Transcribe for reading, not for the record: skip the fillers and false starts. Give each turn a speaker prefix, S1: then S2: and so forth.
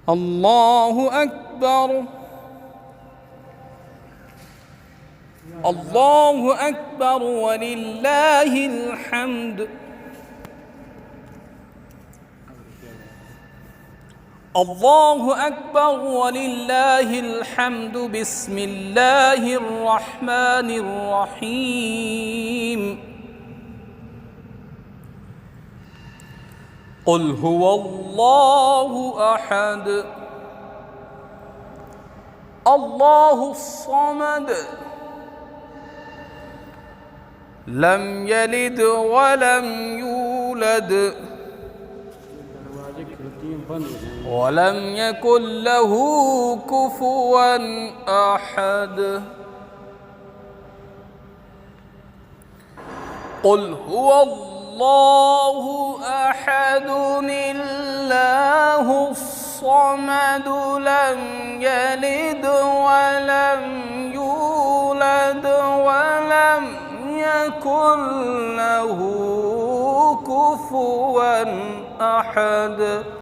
S1: الله أكبر. الله أكبر ولله الحمد. الله أكبر ولله الحمد. بسم الله الرحمن الرحيم. قل هو الله أحد الله الصمد لم يلد ولم يولد ولم يكن له كفوا أحد. قل هو الله أحد الله الصمد لم يلد ولم يولد ولم يكن له كفوا أحد.